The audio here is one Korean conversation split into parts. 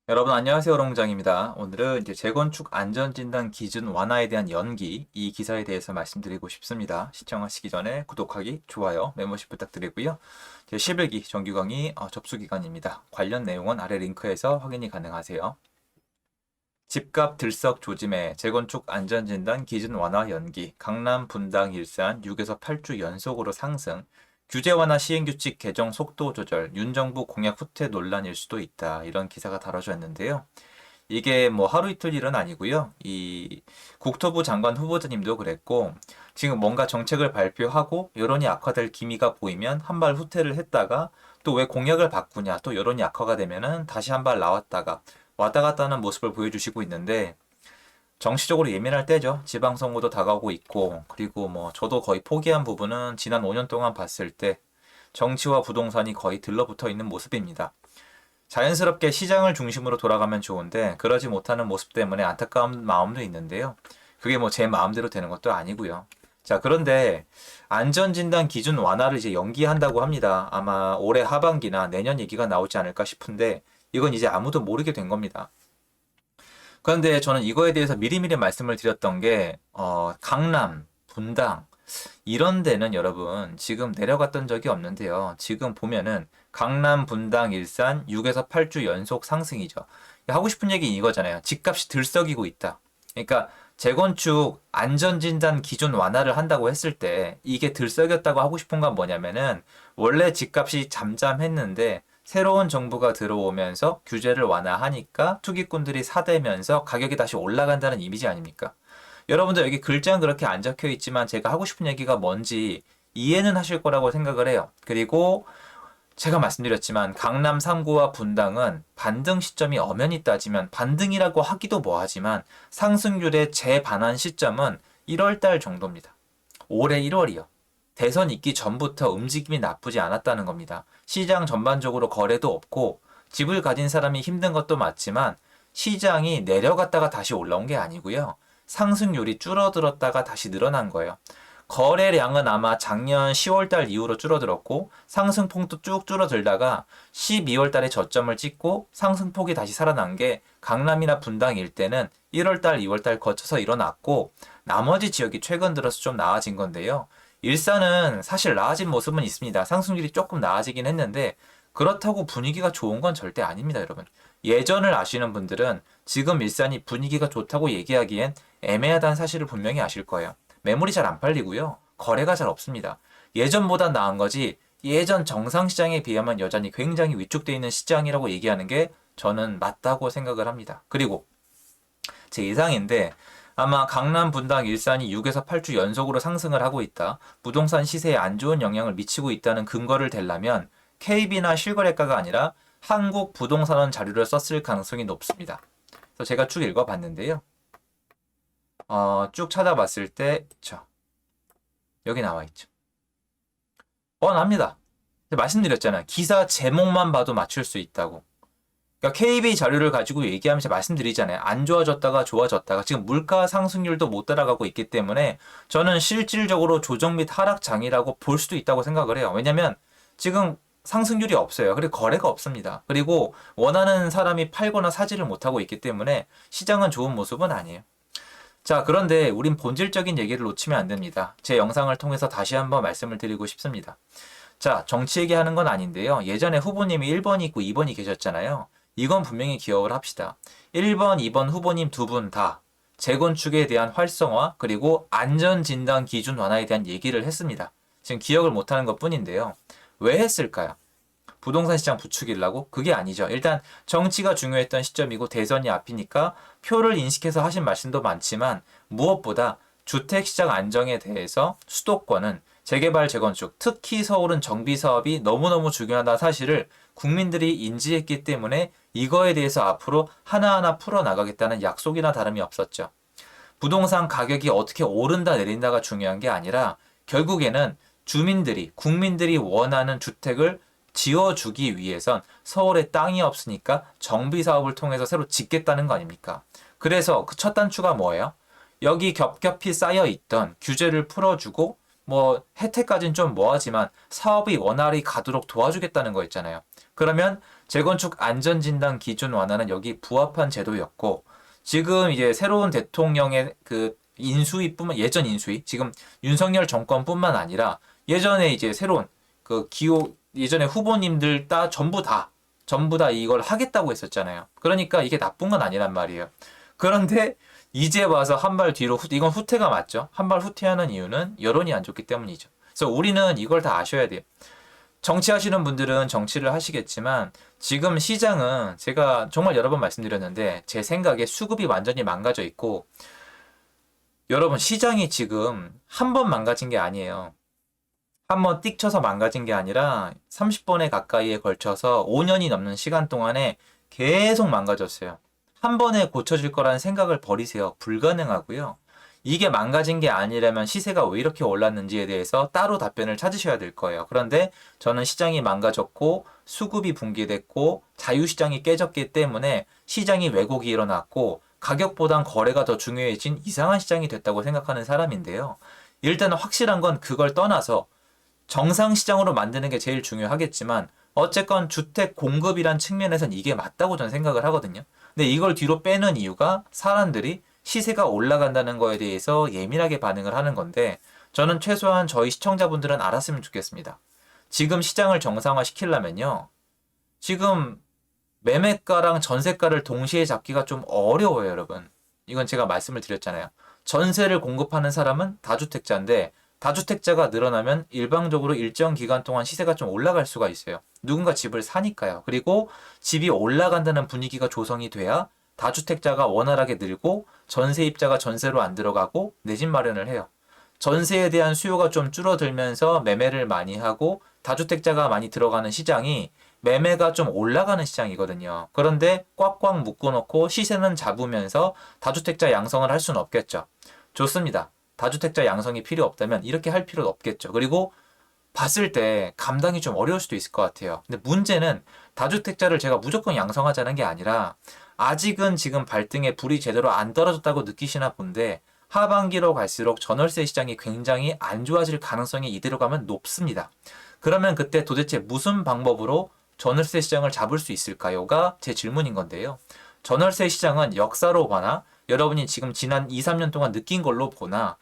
여러분 안녕하세요. 롱장입니다. 오늘은 이제 재건축 안전진단 기준 완화에 대한 연기 이 기사에 대해서 말씀드리고 싶습니다. 시청하시기 전에 구독하기, 좋아요, 메모십 부탁드리고요. 제 11기 정규 강의 접수 기간입니다. 관련 내용은 아래 링크에서 확인이 가능하세요. 집값 들썩 조짐에 재건축 안전진단 기준 완화 연기, 강남, 분당, 일산 6에서 8주 연속으로 상승, 규제 완화 시행규칙 개정 속도 조절, 윤 정부 공약 후퇴 논란일 수도 있다. 이런 기사가 다뤄졌는데요. 이게 뭐 하루 이틀 일은 아니고요. 이 국토부 장관 후보자님도 그랬고, 지금 뭔가 정책을 발표하고 여론이 악화될 기미가 보이면 한 발 후퇴를 했다가 또 왜 공약을 바꾸냐, 또 여론이 악화가 되면은 다시 한 발 나왔다가 왔다 갔다 하는 모습을 보여주시고 있는데, 정치적으로 예민할 때죠. 지방선거도 다가오고 있고, 그리고 뭐 저도 거의 포기한 부분은 지난 5년 동안 봤을 때 정치와 부동산이 거의 들러붙어 있는 모습입니다. 자연스럽게 시장을 중심으로 돌아가면 좋은데 그러지 못하는 모습 때문에 안타까운 마음도 있는데요. 그게 뭐 제 마음대로 되는 것도 아니고요. 자, 그런데 안전진단 기준 완화를 이제 연기한다고 합니다. 아마 올해 하반기나 내년 얘기가 나오지 않을까 싶은데 이건 이제 아무도 모르게 된 겁니다. 그런데 저는 이거에 대해서 미리미리 말씀을 드렸던 게, 강남, 분당, 이런 데는 여러분 지금 내려갔던 적이 없는데요. 지금 보면은 강남, 분당, 일산 6에서 8주 연속 상승이죠. 하고 싶은 얘기 이거잖아요. 집값이 들썩이고 있다. 그러니까 재건축 안전진단 기준 완화를 한다고 했을 때 이게 들썩였다고 하고 싶은 건 뭐냐면은 원래 집값이 잠잠했는데 새로운 정부가 들어오면서 규제를 완화하니까 투기꾼들이 사대면서 가격이 다시 올라간다는 이미지 아닙니까? 여러분들 여기 글자는 그렇게 안 적혀 있지만 제가 하고 싶은 얘기가 뭔지 이해는 하실 거라고 생각을 해요. 그리고 제가 말씀드렸지만 강남 3구와 분당은 반등 시점이 엄연히 따지면 반등이라고 하기도 뭐하지만 상승률의 재반환 시점은 1월 달 정도입니다. 올해 1월이요. 대선 있기 전부터 움직임이 나쁘지 않았다는 겁니다. 시장 전반적으로 거래도 없고 집을 가진 사람이 힘든 것도 맞지만 시장이 내려갔다가 다시 올라온 게 아니고요. 상승률이 줄어들었다가 다시 늘어난 거예요. 거래량은 아마 작년 10월 달 이후로 줄어들었고 상승폭도 쭉 줄어들다가 12월 달에 저점을 찍고 상승폭이 다시 살아난 게 강남이나 분당 일대는 1월 달, 2월 달 거쳐서 일어났고 나머지 지역이 최근 들어서 좀 나아진 건데요. 일산은 사실 나아진 모습은 있습니다. 상승률이 조금 나아지긴 했는데 그렇다고 분위기가 좋은 건 절대 아닙니다, 여러분. 예전을 아시는 분들은 지금 일산이 분위기가 좋다고 얘기하기엔 애매하다는 사실을 분명히 아실 거예요. 매물이 잘 안 팔리고요. 거래가 잘 없습니다. 예전보다 나은 거지 예전 정상시장에 비하면 여전히 굉장히 위축되어 있는 시장이라고 얘기하는 게 저는 맞다고 생각을 합니다. 그리고 제 예상인데 아마 강남, 분당, 일산이 6에서 8주 연속으로 상승을 하고 있다. 부동산 시세에 안 좋은 영향을 미치고 있다는 근거를 대려면 KB나 실거래가가 아니라 한국 부동산원 자료를 썼을 가능성이 높습니다. 그래서 제가 쭉 읽어봤는데요. 쭉 찾아봤을 때, 여기 나와 있죠. 뻔합니다. 말씀드렸잖아요. 기사 제목만 봐도 맞출 수 있다고. 그러니까 KB 자료를 가지고 얘기하면서 말씀드리잖아요. 안 좋아졌다가 좋아졌다가 지금 물가 상승률도 못 따라가고 있기 때문에 저는 실질적으로 조정 및 하락 장이라고 볼 수도 있다고 생각을 해요. 왜냐면 지금 상승률이 없어요. 그리고 거래가 없습니다. 그리고 원하는 사람이 팔거나 사지를 못하고 있기 때문에 시장은 좋은 모습은 아니에요. 자, 그런데 우린 본질적인 얘기를 놓치면 안 됩니다. 제 영상을 통해서 다시 한번 말씀을 드리고 싶습니다. 자, 정치 얘기하는 건 아닌데요. 예전에 후보님이 1번이 있고 2번이 계셨잖아요. 이건 분명히 기억을 합시다. 1번, 2번 후보님 두 분 다 재건축에 대한 활성화 그리고 안전진단 기준 완화에 대한 얘기를 했습니다. 지금 기억을 못하는 것 뿐인데요. 왜 했을까요? 부동산 시장 부추기려고? 그게 아니죠. 일단 정치가 중요했던 시점이고 대선이 앞이니까 표를 인식해서 하신 말씀도 많지만 무엇보다 주택시장 안정에 대해서 수도권은 재개발, 재건축, 특히 서울은 정비사업이 너무너무 중요하다는 사실을 국민들이 인지했기 때문에 이거에 대해서 앞으로 하나하나 풀어나가겠다는 약속이나 다름이 없었죠. 부동산 가격이 어떻게 오른다 내린다가 중요한 게 아니라 결국에는 주민들이, 국민들이 원하는 주택을 지어주기 위해선 서울에 땅이 없으니까 정비사업을 통해서 새로 짓겠다는 거 아닙니까? 그래서 그 첫 단추가 뭐예요? 여기 겹겹이 쌓여 있던 규제를 풀어주고 뭐 혜택까지는 좀 뭐하지만 사업이 원활히 가도록 도와주겠다는 거 있잖아요. 그러면 재건축 안전진단 기준 완화는 여기 부합한 제도였고, 지금 이제 새로운 대통령의 그 인수위뿐만, 예전 인수위, 지금 윤석열 정권뿐만 아니라 예전에 이제 새로운 그 예전에 후보님들 전부 다 이걸 하겠다고 했었잖아요. 그러니까 이게 나쁜 건 아니란 말이에요. 그런데 이제 와서 한 발 뒤로 이건 후퇴가 맞죠? 한 발 후퇴하는 이유는 여론이 안 좋기 때문이죠. 그래서 우리는 이걸 다 아셔야 돼요. 정치하시는 분들은 정치를 하시겠지만 지금 시장은 제가 정말 여러 번 말씀드렸는데 제 생각에 수급이 완전히 망가져 있고, 여러분 시장이 지금 한 번 망가진 게 아니에요. 한 번 띡 쳐서 망가진 게 아니라 30번에 가까이에 걸쳐서 5년이 넘는 시간 동안에 계속 망가졌어요. 한 번에 고쳐질 거라는 생각을 버리세요. 불가능하고요. 이게 망가진 게 아니라면 시세가 왜 이렇게 올랐는지에 대해서 따로 답변을 찾으셔야 될 거예요. 그런데 저는 시장이 망가졌고 수급이 붕괴됐고 자유시장이 깨졌기 때문에 시장이 왜곡이 일어났고 가격보단 거래가 더 중요해진 이상한 시장이 됐다고 생각하는 사람인데요. 일단은 확실한 건 그걸 떠나서 정상시장으로 만드는 게 제일 중요하겠지만 어쨌건 주택 공급이란 측면에선 이게 맞다고 저는 생각을 하거든요. 근데 이걸 뒤로 빼는 이유가 사람들이 시세가 올라간다는 거에 대해서 예민하게 반응을 하는 건데, 저는 최소한 저희 시청자분들은 알았으면 좋겠습니다. 지금 시장을 정상화 시키려면요, 지금 매매가랑 전세가를 동시에 잡기가 좀 어려워요, 여러분. 이건 제가 말씀을 드렸잖아요. 전세를 공급하는 사람은 다주택자인데 다주택자가 늘어나면 일방적으로 일정 기간 동안 시세가 좀 올라갈 수가 있어요. 누군가 집을 사니까요. 그리고 집이 올라간다는 분위기가 조성이 돼야 다주택자가 원활하게 늘고 전세입자가 전세로 안 들어가고 내 집 마련을 해요. 전세에 대한 수요가 좀 줄어들면서 매매를 많이 하고 다주택자가 많이 들어가는 시장이 매매가 좀 올라가는 시장이거든요. 그런데 꽉꽉 묶어놓고 시세는 잡으면서 다주택자 양성을 할 수는 없겠죠. 좋습니다. 다주택자 양성이 필요 없다면 이렇게 할 필요도 없겠죠. 그리고 봤을 때 감당이 좀 어려울 수도 있을 것 같아요. 근데 문제는 다주택자를 제가 무조건 양성하자는 게 아니라 아직은 지금 발등에 불이 제대로 안 떨어졌다고 느끼시나 본데 하반기로 갈수록 전월세 시장이 굉장히 안 좋아질 가능성이 이대로 가면 높습니다. 그러면 그때 도대체 무슨 방법으로 전월세 시장을 잡을 수 있을까요?가 제 질문인 건데요. 전월세 시장은 역사로 보나 여러분이 지금 지난 2, 3년 동안 느낀 걸로 보나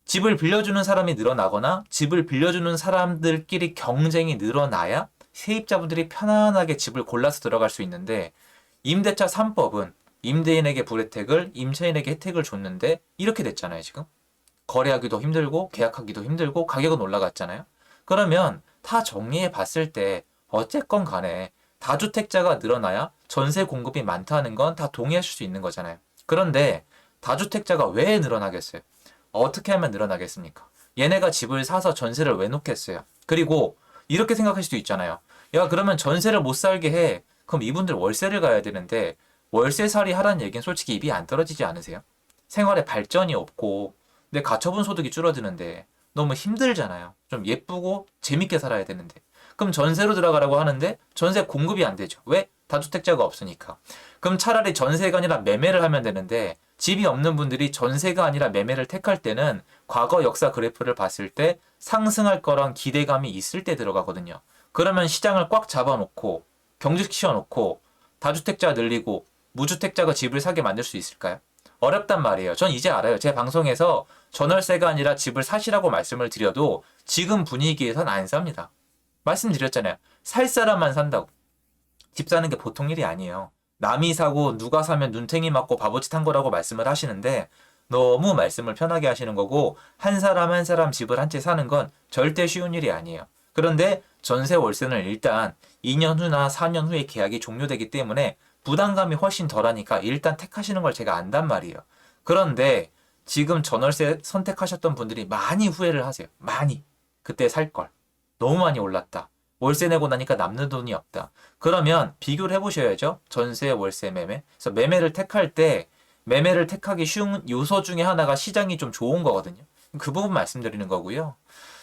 집을 빌려주는 사람이 늘어나거나 집을 빌려주는 사람들끼리 경쟁이 늘어나야 세입자분들이 편안하게 집을 골라서 들어갈 수 있는데, 임대차 3법은 임대인에게 불혜택을, 임차인에게 혜택을 줬는데 이렇게 됐잖아요, 지금. 거래하기도 힘들고 계약하기도 힘들고 가격은 올라갔잖아요. 그러면 다 정리해 봤을 때 어쨌건 간에 다주택자가 늘어나야 전세 공급이 많다는 건 다 동의하실 수 있는 거잖아요. 그런데 다주택자가 왜 늘어나겠어요? 어떻게 하면 늘어나겠습니까? 얘네가 집을 사서 전세를 왜 놓겠어요? 그리고 이렇게 생각할 수도 있잖아요. 야, 그러면 전세를 못 살게 해. 그럼 이분들 월세를 가야 되는데 월세살이 하라는 얘기는 솔직히 입이 안 떨어지지 않으세요? 생활에 발전이 없고 내 가처분 소득이 줄어드는데 너무 힘들잖아요. 좀 예쁘고 재밌게 살아야 되는데. 그럼 전세로 들어가라고 하는데 전세 공급이 안 되죠. 왜? 다주택자가 없으니까. 그럼 차라리 전세가 아니라 매매를 하면 되는데 집이 없는 분들이 전세가 아니라 매매를 택할 때는 과거 역사 그래프를 봤을 때 상승할 거란 기대감이 있을 때 들어가거든요. 그러면 시장을 꽉 잡아놓고 경직시켜놓고 다주택자 늘리고 무주택자가 집을 사게 만들 수 있을까요? 어렵단 말이에요. 전 이제 알아요. 제 방송에서 전월세가 아니라 집을 사시라고 말씀을 드려도 지금 분위기에선 안 삽니다. 말씀드렸잖아요. 살 사람만 산다고. 집 사는 게 보통 일이 아니에요. 남이 사고 누가 사면 눈탱이 맞고 바보짓 한 거라고 말씀을 하시는데 너무 말씀을 편하게 하시는 거고, 한 사람 한 사람 집을 한 채 사는 건 절대 쉬운 일이 아니에요. 그런데 전세 월세는 일단 2년 후나 4년 후에 계약이 종료되기 때문에 부담감이 훨씬 덜하니까 일단 택하시는 걸 제가 안단 말이에요. 그런데 지금 전월세 선택하셨던 분들이 많이 후회를 하세요. 많이. 그때 살 걸. 너무 많이 올랐다. 월세 내고 나니까 남는 돈이 없다. 그러면 비교를 해보셔야죠. 전세, 월세, 매매. 그래서 매매를 택할 때 매매를 택하기 쉬운 요소 중에 하나가 시장이 좀 좋은 거거든요. 그 부분 말씀드리는 거고요.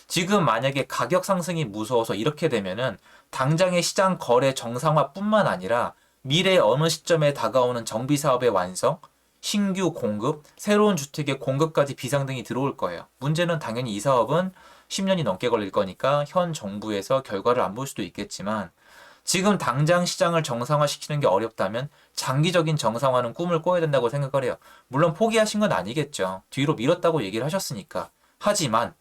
지금 만약에 가격 상승이 무서워서 이렇게 되면은 당장의 시장 거래 정상화뿐만 아니라 미래 어느 시점에 다가오는 정비 사업의 완성, 신규 공급, 새로운 주택의 공급까지 비상등이 들어올 거예요. 문제는 당연히 이 사업은 10년이 넘게 걸릴 거니까 현 정부에서 결과를 안 볼 수도 있겠지만 지금 당장 시장을 정상화시키는 게 어렵다면 장기적인 정상화는 꿈을 꿔야 된다고 생각을 해요. 물론 포기하신 건 아니겠죠. 뒤로 미뤘다고 얘기를 하셨으니까. 하지만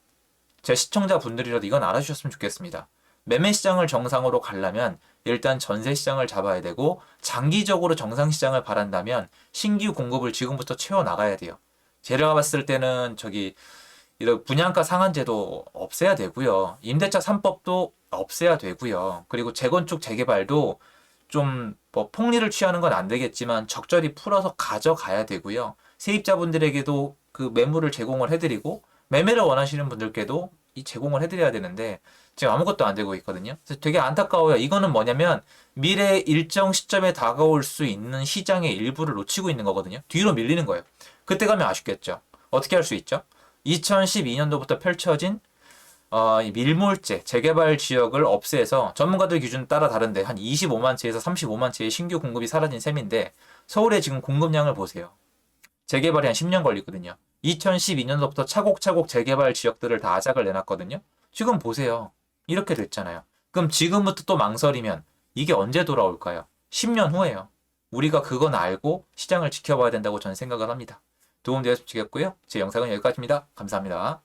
제 시청자분들이라도 이건 알아주셨으면 좋겠습니다. 매매 시장을 정상으로 가려면 일단 전세 시장을 잡아야 되고 장기적으로 정상 시장을 바란다면 신규 공급을 지금부터 채워 나가야 돼요. 제가 봤을 때는 이런 분양가 상한제도 없애야 되고요. 임대차 3법도 없애야 되고요. 그리고 재건축 재개발도 좀 뭐 폭리를 취하는 건 안 되겠지만 적절히 풀어서 가져가야 되고요. 세입자분들에게도 그 매물을 제공을 해드리고 매매를 원하시는 분들께도 이 제공을 해드려야 되는데 지금 아무것도 안 되고 있거든요. 그래서 되게 안타까워요. 이거는 뭐냐면 미래 일정 시점에 다가올 수 있는 시장의 일부를 놓치고 있는 거거든요. 뒤로 밀리는 거예요. 그때 가면 아쉽겠죠. 어떻게 할 수 있죠? 2012년도부터 펼쳐진 이 밀물재, 재개발 지역을 없애서 전문가들 기준 따라 다른데 한 25만 채에서 35만 채의 신규 공급이 사라진 셈인데 서울의 지금 공급량을 보세요. 재개발이 한 10년 걸리거든요. 2012년도부터 차곡차곡 재개발 지역들을 다 아작을 내놨거든요. 지금 보세요. 이렇게 됐잖아요. 그럼 지금부터 또 망설이면 이게 언제 돌아올까요? 10년 후에요. 우리가 그건 알고 시장을 지켜봐야 된다고 저는 생각을 합니다. 도움되었으면 좋겠고요. 제 영상은 여기까지입니다. 감사합니다.